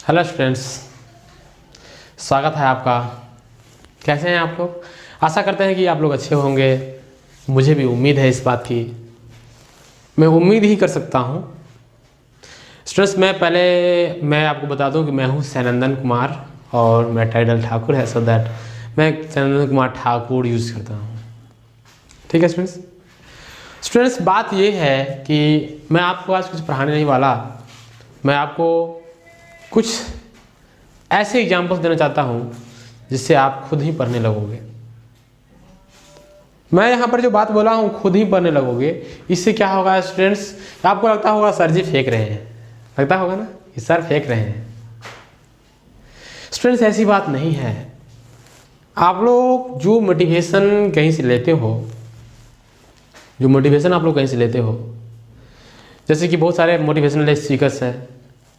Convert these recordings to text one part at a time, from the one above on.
Hello students, स्वागत है आपका। कैसे हैं आप लोग? आशा करते हैं कि आप लोग अच्छे होंगे। मुझे भी उम्मीद है इस बात की। मैं उम्मीद ही कर सकता हूं। स्टूडेंट्स, मैं आपको बता दूं कि मैं हूं सैनंदन कुमार और मेरा टाइटल ठाकुर है, सो दैट मैं सैनंदन कुमार ठाकुर यूज़ करता हूं। ठीक है स्टूडेंट्स, बात ये है कि मैं आपको आज कुछ पढ़ाने नहीं वाला। मैं आपको कुछ ऐसे एग्जाम्पल्स देना चाहता हूं जिससे आप खुद ही पढ़ने लगोगे। मैं यहाँ पर जो बात बोला हूँ खुद ही पढ़ने लगोगे। इससे क्या होगा स्टूडेंट्स, आपको लगता होगा सर जी फेंक रहे हैं, लगता होगा ना कि सर फेंक रहे हैं। स्टूडेंट्स, ऐसी बात नहीं है। आप लोग जो मोटिवेशन कहीं से लेते हो, जैसे कि बहुत सारे मोटिवेशनल स्पीकर्स हैं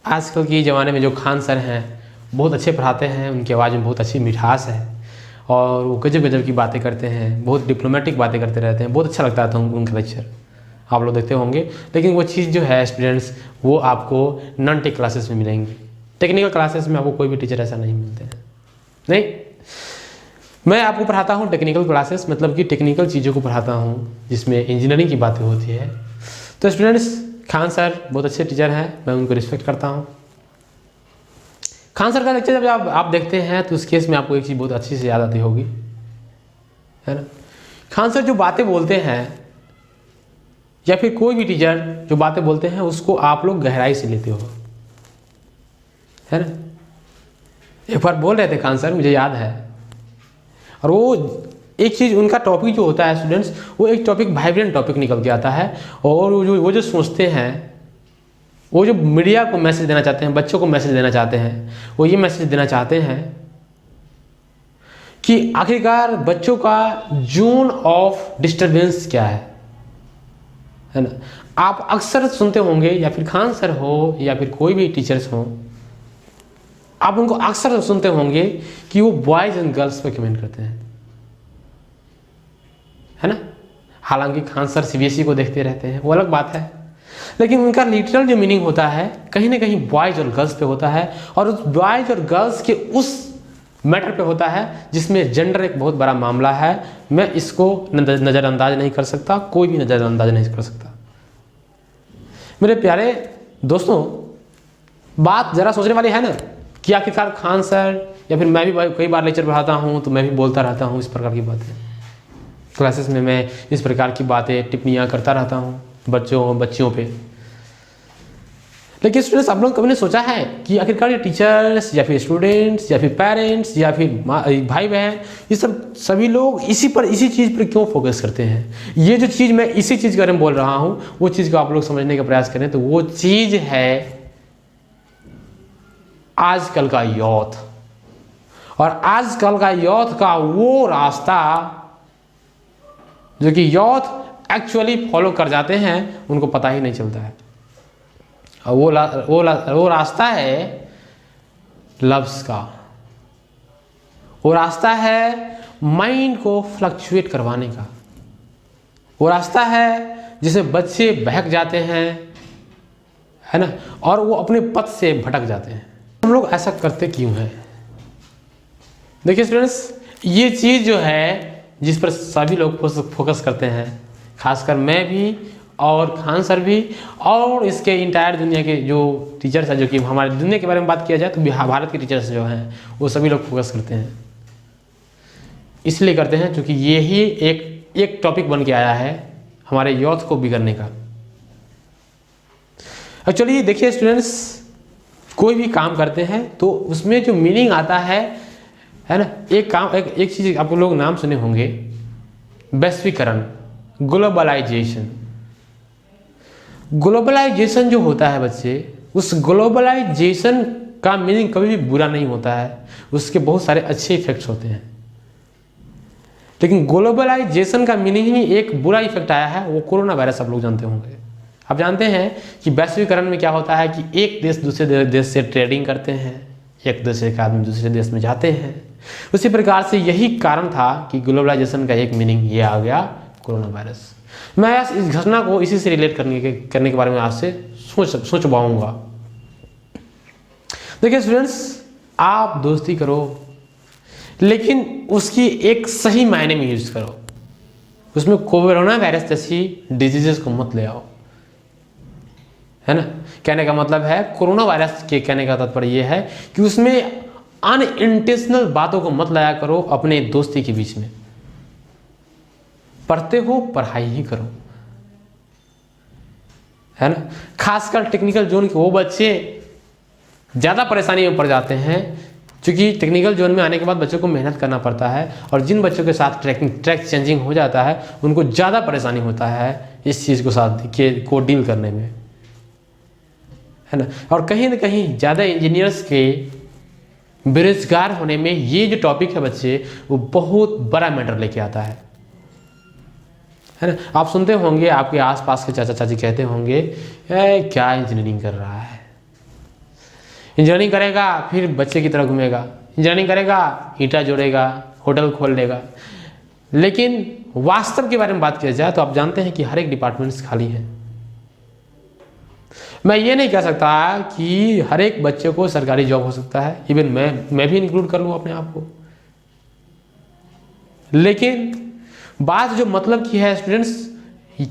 आजकल के ज़माने में। जो खान सर हैं बहुत अच्छे पढ़ाते हैं, उनकी आवाज़ में बहुत अच्छी मिठास है और वो गजब गजब की बातें करते हैं, बहुत डिप्लोमेटिक बातें करते रहते हैं। बहुत अच्छा लगता था उनका लेक्चर, आप लोग देखते होंगे। लेकिन वो चीज़ जो है स्टूडेंट्स, वो आपको नॉन टेक क्लासेस में मिलेंगी। टेक्निकल क्लासेस में आपको कोई भी टीचर ऐसा नहीं मिलते हैं। नहीं, मैं आपको पढ़ाता हूँ टेक्निकल क्लासेस, मतलब कि टेक्निकल चीज़ों को पढ़ाता हूँ जिसमें इंजीनियरिंग की बातें होती है। तो स्टूडेंट्स, खान सर बहुत अच्छे टीचर हैं, मैं उनको रिस्पेक्ट करता हूँ। खान सर का लेक्चर जब आप देखते हैं तो उस केस में आपको एक चीज़ बहुत अच्छी से याद आती होगी, है ना। खान सर जो बातें बोलते हैं या फिर कोई भी टीचर जो बातें बोलते हैं उसको आप लोग गहराई से लेते हो, है ना। एक बार बोल रहे थे खान सर, मुझे याद है, और वो एक चीज़ उनका टॉपिक जो होता है स्टूडेंट्स, वो एक टॉपिक वाइब्रेंट टॉपिक निकल के आता है। और वो जो सोचते हैं, वो जो मीडिया को मैसेज देना चाहते हैं, बच्चों को मैसेज देना चाहते हैं, वो ये मैसेज देना चाहते हैं कि आखिरकार बच्चों का जोन ऑफ डिस्टरबेंस क्या है ना। आप अक्सर सुनते होंगे, या फिर खान सर हो या फिर कोई भी टीचर्स हो, आप उनको अक्सर सुनते होंगे कि वो बॉयज़ एंड गर्ल्स पे कमेंट करते हैं, है ना। हालांकि खान सर सीबीएसई को देखते रहते हैं, वो अलग बात है, लेकिन उनका लिटरल जो मीनिंग होता है कहीं ना कहीं बॉयज़ और गर्ल्स पे होता है, और उस बॉयज़ और गर्ल्स के उस मैटर पे होता है जिसमें जेंडर एक बहुत बड़ा मामला है। मैं इसको नज़रअंदाज नहीं कर सकता, कोई भी नज़रअंदाज नहीं कर सकता। मेरे प्यारे दोस्तों, बात ज़रा सोचने वाली है ना कि आखिरकार खान सर या फिर मैं भी कई बार लेक्चर पढ़ाता हूँ तो मैं भी बोलता रहता हूँ इस प्रकार की बातें। क्लासेस में मैं इस प्रकार की बातें टिप्पणियाँ करता रहता हूँ बच्चियों पे। लेकिन स्टूडेंट्स, आप लोग कभी ने सोचा है कि आखिरकार ये टीचर्स या फिर स्टूडेंट्स या फिर पेरेंट्स या फिर भाई बहन, ये सभी लोग इसी चीज़ पर क्यों फोकस करते हैं? ये जो चीज़ मैं इसी चीज़ के बारे में बोल रहा हूँ, वो चीज़ को आप लोग समझने का प्रयास करें तो वो चीज़ है आजकल का यूथ। और आजकल का यूथ का वो रास्ता जो कि यूथ एक्चुअली फॉलो कर जाते हैं, उनको पता ही नहीं चलता है। और वो रास्ता है लव्स का। वो रास्ता है माइंड को फ्लक्चुएट करवाने का। वो रास्ता है जिसमें बच्चे बहक जाते हैं, है ना, और वो अपने पथ से भटक जाते हैं। हम लोग ऐसा करते क्यों हैं? देखिए स्टूडेंट्स, ये चीज़ जो है जिस पर सभी लोग फोकस करते हैं, खासकर मैं भी और खान सर भी, और इसके इंटायर दुनिया के जो टीचर्स हैं, जो कि हमारे दुनिया के बारे में बात किया जाए तो भारत के टीचर्स जो हैं वो सभी लोग फोकस करते हैं। इसलिए करते हैं क्योंकि ये ही एक टॉपिक बन के आया है हमारे यूथ को बिगड़ने का। एक्चुअली देखिए स्टूडेंट्स, कोई भी काम करते हैं तो उसमें जो मीनिंग आता है ना, एक चीज़ आप लोग नाम सुने होंगे, वैश्वीकरण, ग्लोबलाइजेशन जो होता है बच्चे, उस ग्लोबलाइजेशन का मीनिंग कभी भी बुरा नहीं होता है, उसके बहुत सारे अच्छे इफेक्ट्स होते हैं। लेकिन ग्लोबलाइजेशन का मीनिंग ही एक बुरा इफेक्ट आया है, वो कोरोना वायरस। आप लोग जानते होंगे, आप जानते हैं कि वैश्वीकरण में क्या होता है कि एक देश दूसरे देश से ट्रेडिंग करते हैं, एक देश के आदमी दूसरे देश में जाते हैं। उसी प्रकार से यही कारण था कि ग्लोबलाइजेशन का एक मीनिंग ये आ गया, कोरोना वायरस। मैं इस घटना को इसी से रिलेट करने के बारे में आपसे सोच पाऊंगा। देखिए स्टूडेंट्स, आप दोस्ती करो लेकिन उसकी एक सही मायने में यूज करो। उसमें कोरोना वायरस जैसी डिजीजेस को मत ले आओ, है ना। कहने का मतलब है, कोरोना वायरस के कहने का तात्पर्य यह है कि उसमें अनइंटेंशनल बातों को मत लाया करो अपने दोस्ती के बीच में। पढ़ते हो पढ़ाई ही करो, है ना। खासकर टेक्निकल जोन के वो बच्चे ज़्यादा परेशानी में पड़ जाते हैं, क्योंकि टेक्निकल जोन में आने के बाद बच्चों को मेहनत करना पड़ता है, और जिन बच्चों के साथ ट्रैक चेंजिंग हो जाता है उनको ज़्यादा परेशानी होता है इस चीज़ को डील करने में, है ना। और कहीं ना कहीं ज़्यादा इंजीनियर्स के बेरोजगार होने में ये जो टॉपिक है बच्चे, वो बहुत बड़ा मैटर लेके आता है ना। आप सुनते होंगे, आपके आसपास के चाचा चाची कहते होंगे, क्या इंजीनियरिंग कर रहा है, इंजीनियरिंग करेगा फिर बच्चे की तरह घूमेगा, इंजीनियरिंग करेगा ईंटा जोड़ेगा, होटल खोल देगा। लेकिन वास्तव के बारे में बात किया जाए तो आप जानते हैं कि हर एक डिपार्टमेंट्स खाली है। मैं ये नहीं कह सकता कि हर एक बच्चे को सरकारी जॉब हो सकता है, इवन मैं भी इंक्लूड कर लूँ अपने आप को। लेकिन बात जो मतलब की है स्टूडेंट्स,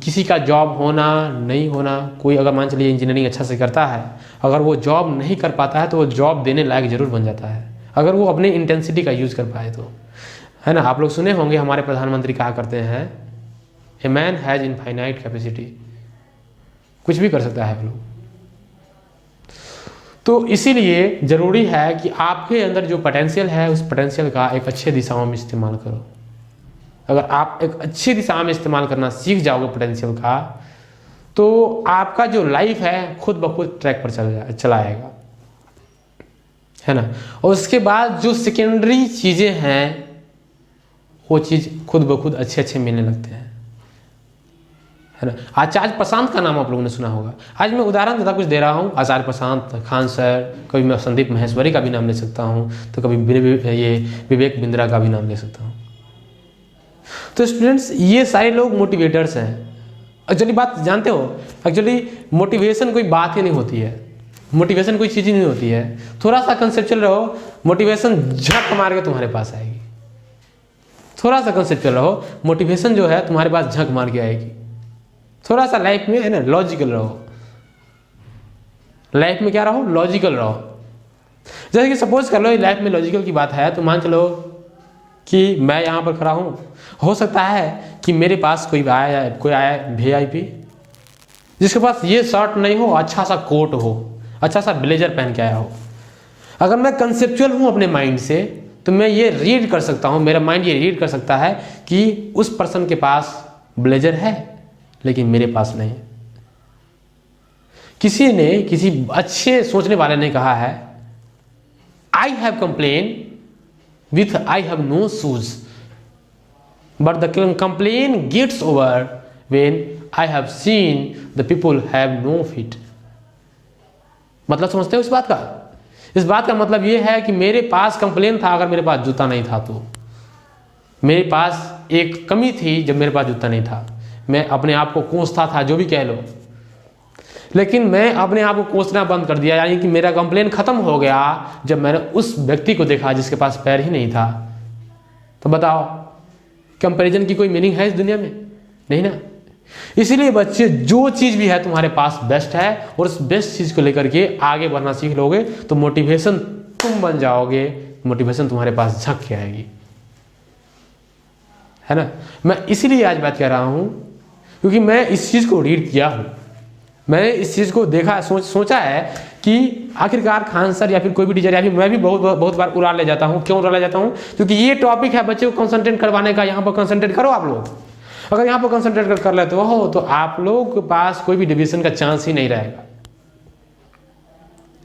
किसी का जॉब होना नहीं होना, कोई अगर मान चलिए इंजीनियरिंग अच्छा से करता है, अगर वो जॉब नहीं कर पाता है तो वो जॉब देने लायक जरूर बन जाता है, अगर वो अपने इंटेंसिटी का यूज़ कर पाए तो, है ना। आप लोग सुने होंगे हमारे प्रधानमंत्री कहा करते हैं, a man has infinite capacity, कुछ भी कर सकता है आप लोग। तो इसीलिए ज़रूरी है कि आपके अंदर जो पोटेंशियल है उस पोटेंशियल का एक अच्छे दिशाओं में इस्तेमाल करो। अगर आप एक अच्छी दिशा में इस्तेमाल करना सीख जाओगे पोटेंशियल का, तो आपका जो लाइफ है खुद ब खुद ट्रैक पर चला आएगा, है ना। और उसके बाद जो सेकेंडरी चीज़ें हैं वो चीज़ खुद ब खुद अच्छे मिलने लगते हैं, है ना। आचार्य प्रशांत का नाम आप लोगों ने सुना होगा। आज मैं उदाहरण ज़्यादा कुछ दे रहा हूँ, आचार्य प्रशांत, खान सर, कभी मैं संदीप महेश्वरी का भी नाम ले सकता हूँ, तो कभी ये विवेक बिंद्रा का भी नाम ले सकता हूँ। तो स्टूडेंट्स, ये सारे लोग मोटिवेटर्स हैं। एक्चुअली बात जानते हो, एक्चुअली मोटिवेशन कोई बात ही नहीं होती है, मोटिवेशन कोई चीज़ ही नहीं होती है। थोड़ा सा कंसेप्चुअल रहो, मोटिवेशन झक मार के तुम्हारे पास आएगी। थोड़ा सा कंसेप्चुअल रहो, मोटिवेशन जो है तुम्हारे पास झक मार के आएगी। थोड़ा सा लाइफ में, है ना, लॉजिकल रहो। लाइफ में क्या रहो? लॉजिकल रहो। जैसे कि सपोज कर लो लाइफ में लॉजिकल की बात है, तो मान चलो कि मैं यहाँ पर खड़ा हूँ, हो सकता है कि मेरे पास कोई आया VIP जिसके पास ये शर्ट नहीं हो, अच्छा सा कोट हो, अच्छा सा ब्लेजर पहन के आया हो। अगर मैं कंसेप्चुअल हूँ अपने माइंड से, तो मैं ये रीड कर सकता हूँ, मेरा माइंड ये रीड कर सकता है कि उस पर्सन के पास ब्लेजर है लेकिन मेरे पास नहीं। किसी अच्छे सोचने वाले ने कहा है, I have complain with I have no shoes, but the complaint gets over when I have seen the people have no feet। मतलब समझते हो इस बात का? इस बात का मतलब ये है कि मेरे पास कंप्लेन था अगर मेरे पास जूता नहीं था, तो मेरे पास एक कमी थी जब मेरे पास जूता नहीं था। मैं अपने आप को कोसता था, जो भी कह लो, लेकिन मैं अपने आप को कोसना बंद कर दिया, यानी कि मेरा कंप्लेन खत्म हो गया जब मैंने उस व्यक्ति को देखा जिसके पास पैर ही नहीं था। तो बताओ, कंपैरिजन की कोई मीनिंग है इस दुनिया में? नहीं ना। इसीलिए बच्चे, जो चीज़ भी है तुम्हारे पास बेस्ट है, और उस बेस्ट चीज़ को लेकर के आगे बढ़ना सीख लोगे तो मोटिवेशन तुम बन जाओगे, मोटिवेशन तुम्हारे पास झक के आएगी, है ना। मैं इसीलिए आज बात कर रहा हूँ क्योंकि मैं इस चीज़ को रीड किया हूँ, मैंने इस चीज़ को देखा, सोचा है कि आखिरकार खान सर या फिर कोई भी टीचर, या फिर मैं भी बहुत बार उड़ा ले जाता हूँ। क्यों उड़ा ले जाता हूँ? क्योंकि ये टॉपिक है बच्चे को कंसंट्रेट करवाने का। यहाँ पर कंसंट्रेट करो आप लोग। अगर यहाँ पर कंसंट्रेट कर लेते हो तो आप लोग के पास कोई भी डिवीजन का चांस ही नहीं रहेगा,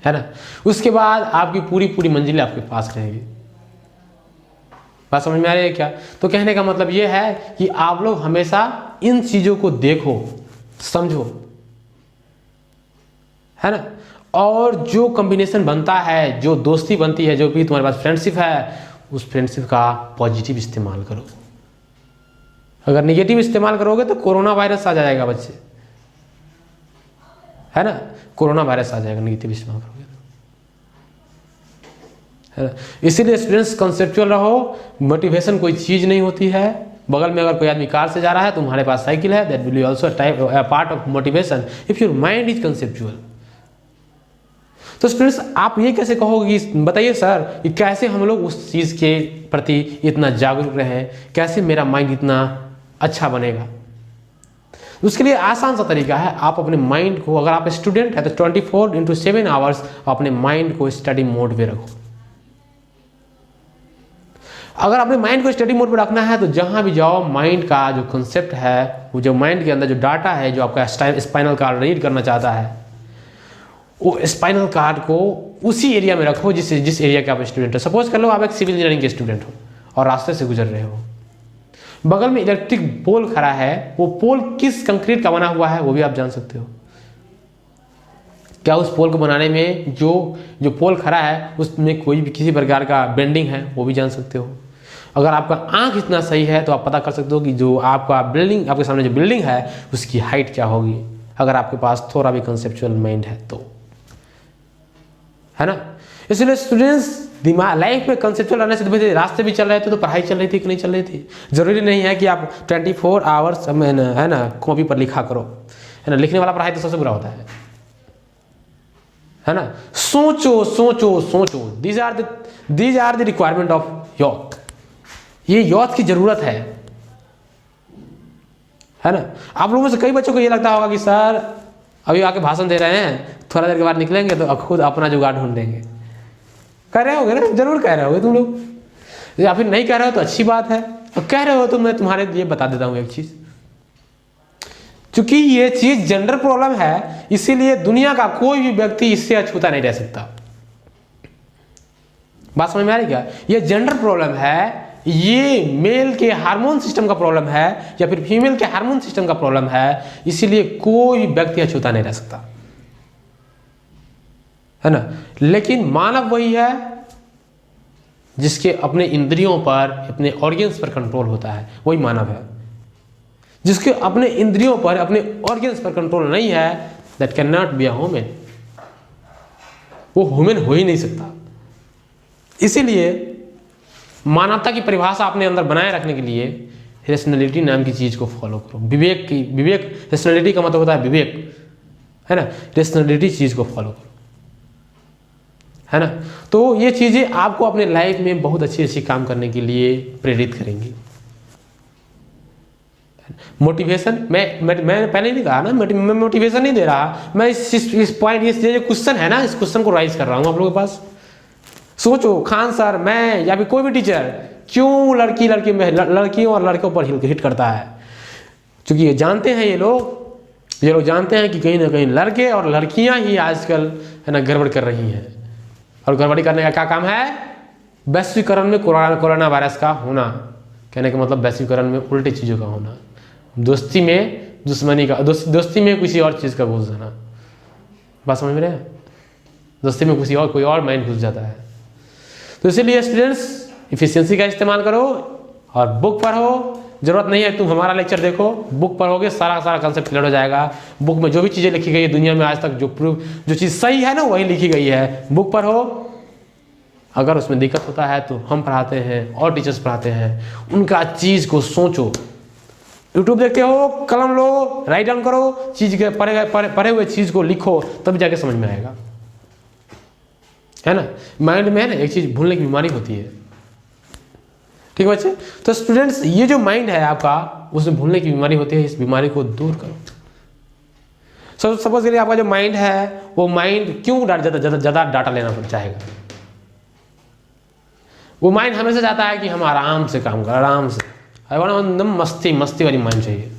है ना। उसके बाद आपकी पूरी मंजिल आपके पास रहेगी। बात समझ में आ रही है क्या? तो कहने का मतलब ये है कि आप लोग हमेशा इन चीज़ों को देखो, समझो, है ना। और जो कॉम्बिनेशन बनता है, जो दोस्ती बनती है, जो भी तुम्हारे पास फ्रेंडशिप है, उस फ्रेंडशिप का पॉजिटिव इस्तेमाल करो। अगर नेगेटिव इस्तेमाल करोगे तो कोरोना वायरस आ जाएगा बच्चे, है ना। कोरोना वायरस आ जाएगा नेगेटिव इस्तेमाल करोगे। है ना। इसीलिए स्टूडेंट्स कंसेप्चुअल रहो, मोटिवेशन कोई चीज़ नहीं होती है। बगल में अगर कोई आदमी कार से जा रहा है, तुम्हारे पास साइकिल है, that will be also part of motivation if your mind is conceptual. तो स्टूडेंट्स आप ये कैसे कहोगे कि बताइए सर कि कैसे हम लोग उस चीज़ के प्रति इतना जागरूक रहें, कैसे मेरा माइंड इतना अच्छा बनेगा। उसके लिए आसान सा तरीका है, आप अपने माइंड को, अगर आप स्टूडेंट है तो 24/7 आवर्स अपने माइंड को स्टडी मोड पे रखो। अगर अपने माइंड को स्टडी मोड पे रखना है तो जहां भी जाओ माइंड का जो कंसेप्ट है, वो जो माइंड के अंदर जो डाटा है, जो आपका स्पाइनल कार्ड रीड करना चाहता है, वो स्पाइनल कार्ड को उसी एरिया में रखो जिस एरिया के आप स्टूडेंट हो। सपोज कर लो आप एक सिविल इंजीनियरिंग के स्टूडेंट हो और रास्ते से गुजर रहे हो, बगल में इलेक्ट्रिक पोल खड़ा है, वो पोल किस कंक्रीट का बना हुआ है वो भी आप जान सकते हो। क्या उस पोल को बनाने में जो पोल खड़ा है उसमें कोई भी किसी प्रकार का बेंडिंग है वो भी जान सकते हो। अगर आपका आंख इतना सही है तो आप पता कर सकते हो कि जो आपका बिल्डिंग, आपके सामने जो बिल्डिंग है उसकी हाइट क्या होगी, अगर आपके पास थोड़ा भी कंसेप्चुअल माइंड है तो, है ना। इसलिए स्टूडेंट्स दिमाग लाइफ में कंसेप्चुअल रहने से रास्ते भी चल रहे थे तो पढ़ाई चल रही थी कि नहीं चल रही थी। जरूरी नहीं है कि आप 24 आवर्स है ना कॉपी पर लिखा करो, है ना। लिखने वाला पढ़ाई तो सबसे बुरा होता है ना। सोचो सोचो सोचो, these are the requirement of youth. ये यूथ की जरूरत है ना। आप लोगों में से कई बच्चों को ये लगता होगा कि सर अभी आके भाषण दे रहे हैं, थोड़ा देर के बाद निकलेंगे तो खुद अपना जुगाड़ ढूंढेंगे। कह रहे होगे ना, जरूर कह रहे होगे तुम लोग, या फिर नहीं कह रहे हो तो अच्छी बात है, और कह रहे हो तो मैं तुम्हारे लिए बता देता हूँ एक चीज। क्योंकि ये चीज जेंडर प्रॉब्लम है, इसीलिए दुनिया का कोई भी व्यक्ति इससे अछूता नहीं रह सकता। बात समझ में आ रही क्या? ये जेंडर प्रॉब्लम है, ये मेल के हार्मोन सिस्टम का प्रॉब्लम है या फिर फीमेल के हार्मोन सिस्टम का प्रॉब्लम है, इसीलिए कोई व्यक्ति अछूता नहीं रह सकता, है ना। लेकिन मानव वही है जिसके अपने इंद्रियों पर, अपने ऑर्गन्स पर कंट्रोल होता है, वही मानव है। जिसके अपने इंद्रियों पर, अपने ऑर्गन्स पर कंट्रोल नहीं है, that can not be a human. वो ह्यूमन हो ही नहीं सकता। इसीलिए मानवता की परिभाषा अपने अंदर बनाए रखने के लिए रेशनैलिटी नाम की चीज को फॉलो करो। विवेक, रेशनैलिटी का मतलब होता है विवेक, है ना। रेशनैलिटी चीज को फॉलो करो, है ना। तो ये चीजें आपको अपने लाइफ में बहुत अच्छी काम करने के लिए प्रेरित करेंगी। मोटिवेशन मैं पहले नहीं कहा ना, मैं मोटिवेशन नहीं दे रहा, मैं इस पॉइंट, ये क्वेश्चन है ना, इस क्वेश्चन को राइज कर रहा हूं आप लोगों के पास। सोचो खान सर, मैं या फिर कोई भी टीचर क्यों लड़कियों और लड़कों पर हिट करता है? क्योंकि ये जानते हैं, ये लोग जानते हैं कि कहीं ना कहीं लड़के और लड़कियां ही आजकल, है ना, गड़बड़ कर रही हैं। और गड़बड़ी करने का क्या काम है? वैश्वीकरण में कोरोना वायरस का होना, कहने का मतलब वैश्वीकरण में उल्टी चीज़ों का होना, दोस्ती में दुश्मनी का, दोस्ती में किसी और चीज़ का घुस जाना। बात समझ में रहे? दोस्ती में किसी और, कोई और माइंड घुस जाता है। तो इसीलिए स्टूडेंट्स इफिशियंसी का इस्तेमाल करो और बुक पढ़ो। जरूरत नहीं है तुम हमारा लेक्चर देखो, बुक पढ़ोगे सारा कंसेप्ट क्लियर हो जाएगा। बुक में जो भी चीज़ें लिखी गई है दुनिया में आज तक, जो चीज़ सही है ना वही लिखी गई है। बुक पढ़ो। अगर उसमें दिक्कत होता है तो हम पढ़ाते हैं और टीचर्स पढ़ाते हैं, उनका चीज़ को सोचो। यूट्यूब देखते हो, कलम लो, राइट डाउन करो, चीज़ के पढ़े हुए चीज़ को लिखो, तब जाके समझ में आएगा, है ना। माइंड में है ना एक चीज़ भूलने की बीमारी होती है, ठीक है बच्चे। तो स्टूडेंट्स ये जो माइंड है आपका, उसमें भूलने की बीमारी होती है, इस बीमारी को दूर करो। सपोज करिए आपका जो माइंड है, वो माइंड क्यों ज़्यादा डाटा लेना चाहेगा? वो माइंड हमेशा चाहता है कि हम आराम से काम करें, आराम से, एकदम मस्ती वाली माइंड चाहिए।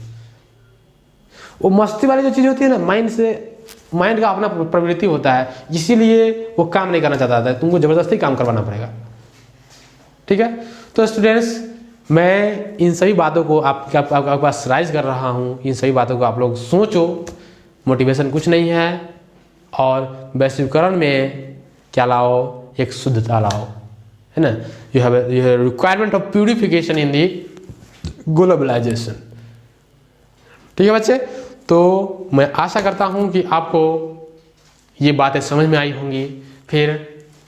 वो मस्ती वाली जो चीज़ होती है ना, माइंड का अपना प्रवृत्ति होता है, इसीलिए वो काम नहीं करना चाहता था, तुमको जबरदस्ती काम करवाना पड़ेगा, ठीक है। तो स्टूडेंट्स मैं इन सभी बातों को आपके पास राइज कर रहा हूँ, इन सभी बातों को आप लोग सोचो। मोटिवेशन कुछ नहीं है, और वैश्वीकरण में क्या लाओ? एक शुद्धता लाओ, है ना। You have requirement of purification in the globalisation, ठीक है बच्चे। तो मैं आशा करता हूँ कि आपको ये बातें समझ में आई होंगी। फिर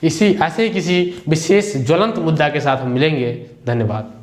इसी ऐसे ही किसी विशेष ज्वलंत मुद्दा के साथ हम मिलेंगे। धन्यवाद।